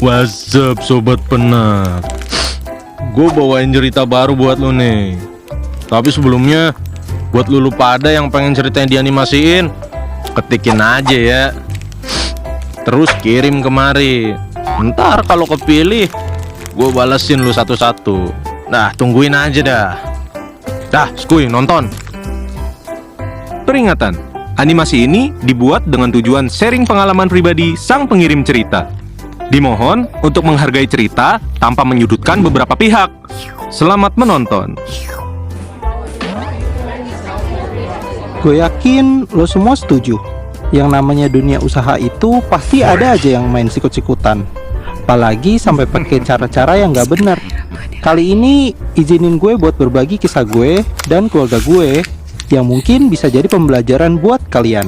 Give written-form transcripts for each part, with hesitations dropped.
What's up sobat penat? Gue bawain cerita baru buat lo nih. Tapi sebelumnya, buat lu pada yang pengen cerita yang dianimasiin, ketikin aja ya. Terus kirim kemari. Ntar kalau kepilih, gue balesin lu satu-satu. Nah, tungguin aja dah. Dah, skuy nonton. Peringatan, animasi ini dibuat dengan tujuan sharing pengalaman pribadi sang pengirim cerita. Dimohon untuk menghargai cerita tanpa menyudutkan beberapa pihak. Selamat menonton. Gue yakin lo semua setuju. Yang namanya dunia usaha itu pasti ada aja yang main sikut-sikutan. Apalagi sampai pakai cara-cara yang gak benar. Kali ini izinin gue buat berbagi kisah gue dan keluarga gue yang mungkin bisa jadi pembelajaran buat kalian.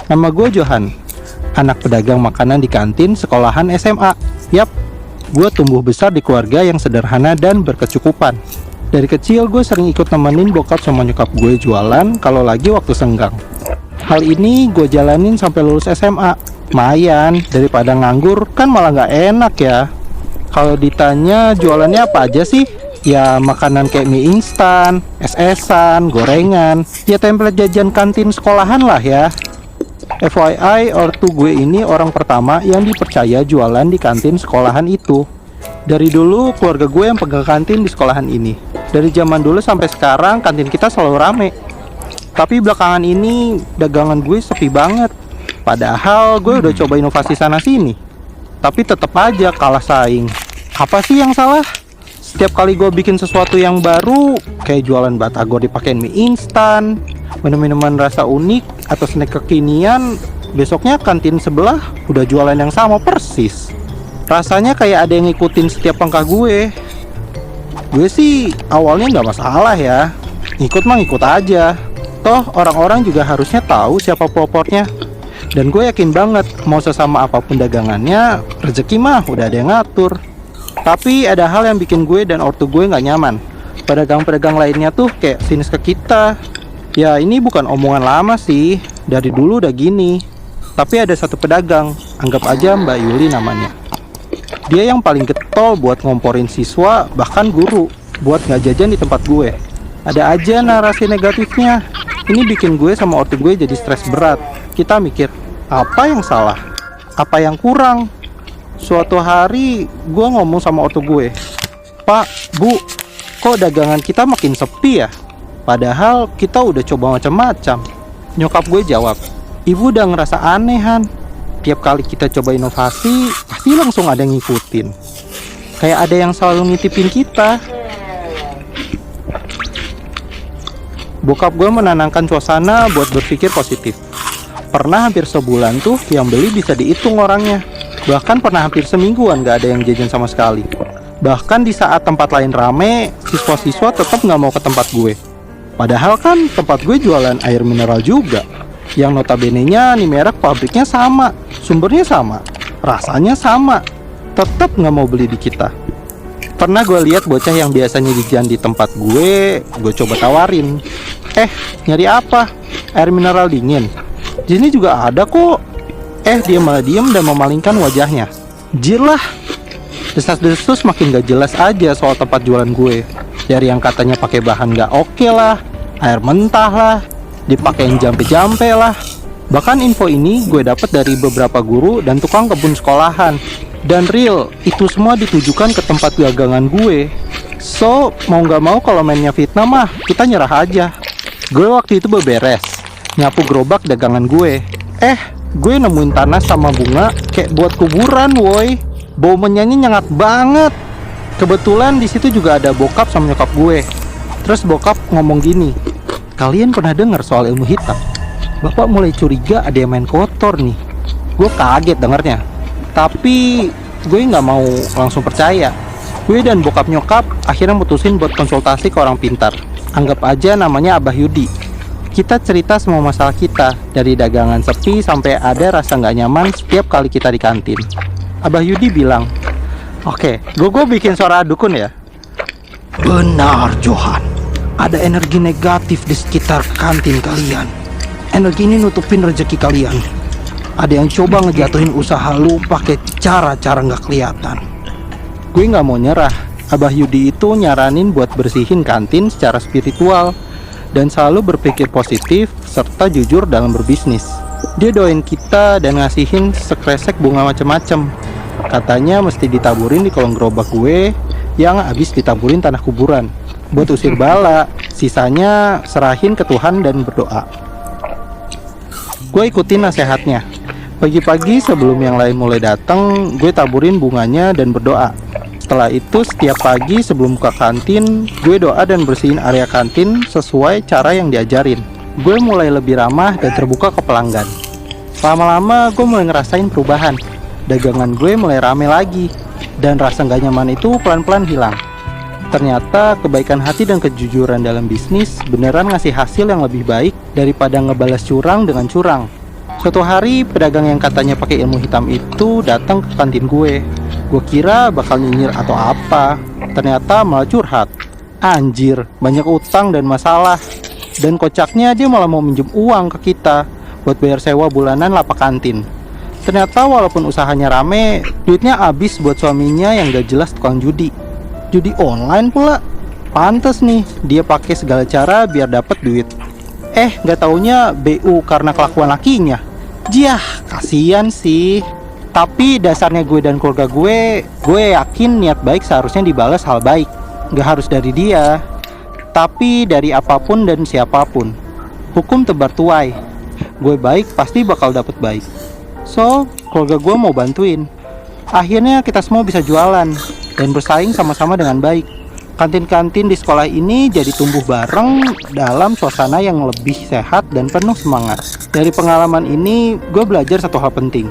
Nama gue Johan, anak pedagang makanan di kantin sekolahan SMA. Yap, gue tumbuh besar di keluarga yang sederhana dan berkecukupan. Dari kecil gue sering ikut nemenin bokap sama nyokap gue jualan kalau lagi waktu senggang. Hal ini gue jalanin sampai lulus SMA. Lumayan, daripada nganggur kan malah gak enak ya. Kalau ditanya jualannya apa aja sih? Ya makanan kayak mie instan, es-esan, gorengan. Ya template jajan kantin sekolahan lah ya. FYI, ortu gue ini orang pertama yang dipercaya jualan di kantin sekolahan itu. Dari dulu keluarga gue yang pegang kantin di sekolahan ini. Dari zaman dulu sampai sekarang kantin kita selalu rame. Tapi belakangan ini dagangan gue sepi banget. Padahal gue udah coba inovasi sana sini, tapi tetap aja kalah saing. Apa sih yang salah? Setiap kali gue bikin sesuatu yang baru, kayak jualan batagor dipakein mie instan, minum-minuman rasa unik, atau snack kekinian, besoknya kantin sebelah udah jualan yang sama persis. Rasanya kayak ada yang ngikutin setiap langkah gue. Gue sih awalnya nggak masalah ya, ngikut mah ngikut aja. Toh orang-orang juga harusnya tahu siapa pelopornya. Dan gue yakin banget mau sesama apapun dagangannya, rezeki mah udah ada yang ngatur. Tapi ada hal yang bikin gue dan ortu gue nggak nyaman. Pedagang-pedagang lainnya tuh kayak sinis ke kita. Ya ini bukan omongan lama sih, dari dulu udah gini. Tapi ada satu pedagang, anggap aja Mbak Yuli namanya. Dia yang paling getol buat ngomporin siswa, bahkan guru, buat nggak jajan di tempat gue. Ada aja narasi negatifnya. Ini bikin gue sama ortu gue jadi stres berat. Kita mikir, apa yang salah? Apa yang kurang? Suatu hari gue ngomong sama ortu gue, Pak, Bu, kok dagangan kita makin sepi ya? Padahal kita udah coba macam-macam. Nyokap gue jawab, Ibu udah ngerasa anehan. Tiap kali kita coba inovasi, pasti langsung ada yang ngikutin. Kayak ada yang selalu ngintipin kita. Bokap gue menenangkan suasana buat berpikir positif. Pernah hampir sebulan tuh yang beli bisa dihitung orangnya. Bahkan pernah hampir semingguan gak ada yang jajan sama sekali. Bahkan di saat tempat lain rame, siswa-siswa tetap gak mau ke tempat gue. Padahal kan tempat gue jualan air mineral juga, yang notabene-nya nih merek pabriknya sama, sumbernya sama, rasanya sama, tetap gak mau beli di kita. Pernah gue lihat bocah yang biasanya jajan di tempat gue coba tawarin, nyari apa? Air mineral dingin. Di sini juga ada kok. Dia malah diem dan memalingkan wajahnya. Jir lah. Desas-desus makin gak jelas aja soal tempat jualan gue. Dari yang katanya pakai bahan gak oke lah, air mentah lah, dipakein jampe-jampe lah. Bahkan info ini gue dapat dari beberapa guru dan tukang kebun sekolahan. Dan real, itu semua ditujukan ke tempat dagangan gue. So, mau gak mau kalau mainnya fitnah mah, kita nyerah aja. Gue waktu itu beberes, nyapu gerobak dagangan gue. Gue nemuin tanah sama bunga kayak buat kuburan, woi. Bau menyanyi nyengat banget. Kebetulan di situ juga ada bokap sama nyokap gue. Terus bokap ngomong gini, kalian pernah dengar soal ilmu hitam? Bapak mulai curiga ada yang main kotor nih. Gue kaget dengarnya. Tapi gue nggak mau langsung percaya. Gue dan bokap nyokap akhirnya mutusin buat konsultasi ke orang pintar. Anggap aja namanya Abah Yudi. Kita cerita semua masalah kita, dari dagangan sepi sampai ada rasa nggak nyaman setiap kali kita di kantin. Abah Yudi bilang, oke, gue bikin suara dukun ya. Benar Johan, ada energi negatif di sekitar kantin kalian. Energi ini nutupin rezeki kalian. Ada yang coba ngejatuhin usaha lu pakai cara-cara nggak kelihatan. Gue nggak mau nyerah. Abah Yudi itu nyaranin buat bersihin kantin secara spiritual dan selalu berpikir positif serta jujur dalam berbisnis. Dia doain kita dan ngasihin sekresek bunga macem-macem. Katanya mesti ditaburin di kolong gerobak gue yang habis ditaburin tanah kuburan buat usir bala. Sisanya serahin ke Tuhan dan berdoa. Gue ikutin nasihatnya. Pagi-pagi sebelum yang lain mulai datang, gue taburin bunganya dan berdoa. Setelah itu setiap pagi sebelum buka kantin, gue doa dan bersihin area kantin sesuai cara yang diajarin. Gue mulai lebih ramah dan terbuka ke pelanggan. Lama-lama gue mulai ngerasain perubahan. Dagangan gue mulai rame lagi, dan rasa gak nyaman itu pelan-pelan hilang. Ternyata kebaikan hati dan kejujuran dalam bisnis beneran ngasih hasil yang lebih baik daripada ngebalas curang dengan curang. Suatu hari pedagang yang katanya pakai ilmu hitam itu datang ke kantin gue. Gue kira bakal nyinyir atau apa, ternyata malah curhat. Anjir, banyak utang dan masalah. Dan kocaknya dia malah mau minjem uang ke kita buat bayar sewa bulanan lapak kantin. Ternyata walaupun usahanya rame, duitnya habis buat suaminya yang gak jelas tukang judi. Judi online pula. Pantes nih, dia pakai segala cara biar dapat duit. Gak taunya BU karena kelakuan lakinya. Jiah, kasihan sih. Tapi dasarnya gue dan keluarga gue yakin niat baik seharusnya dibalas hal baik. Gak harus dari dia, tapi dari apapun dan siapapun. Hukum tebar tuai. Gue baik pasti bakal dapet baik. So, keluarga gue mau bantuin. Akhirnya kita semua bisa jualan dan bersaing sama-sama dengan baik. Kantin-kantin di sekolah ini jadi tumbuh bareng dalam suasana yang lebih sehat dan penuh semangat. Dari pengalaman ini, gue belajar satu hal penting.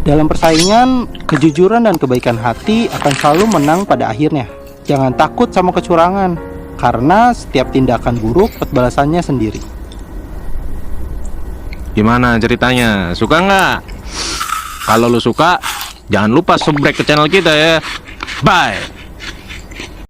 Dalam persaingan, kejujuran dan kebaikan hati akan selalu menang pada akhirnya. Jangan takut sama kecurangan, karena setiap tindakan buruk balasannya sendiri. Gimana ceritanya? Suka nggak? Kalau lu suka, jangan lupa subscribe ke channel kita ya. Bye!